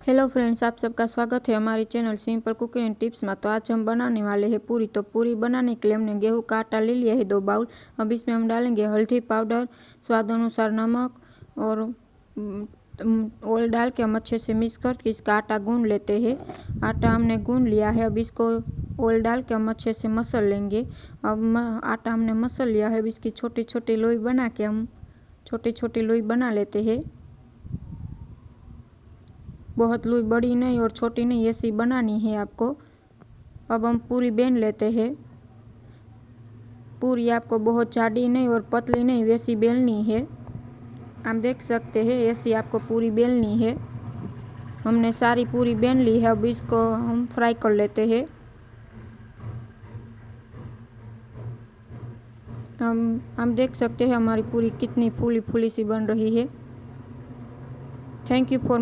Hello friends, आप सबका स्वागत है हमारी channel simple cooking and tips में। तो आज हम बनाने वाले हैं पूरी। तो पूरी बनाने के लिए हमने गेहूं का आटा ले लिया है 2 बाउल। अब इसमें हम डालेंगे हल्दी पाउडर, स्वाद अनुसार नमक और ऑयल डाल के हम अच्छे से मिक्स करके इसका आटा गूंद लेते हैं। आटा हमने गूंद लिया है। अब इसको ऑयल डाल के हम अच्छे से मसल लेंगे। अब आटा हमने मसल लिया है। अब इसकी छोटी छोटी लोई बना के हम छोटी छोटी लोई बना लेते हैं। बहुत लोई बड़ी नहीं और छोटी नहीं, ऐसी बनानी है आपको। अब हम पूरी बेन लेते हैं। पूरी आपको बहुत चाड़ी नहीं और पतली नहीं, वैसी बेलनी है। आप देख सकते हैं, ऐसी आपको पूरी बेलनी है। हमने सारी पूरी बेन ली है। अब इसको हम फ्राई कर लेते हैं। हम देख सकते हैं हमारी पूरी कितनी फूली फूली सी बन रही है। Thank you for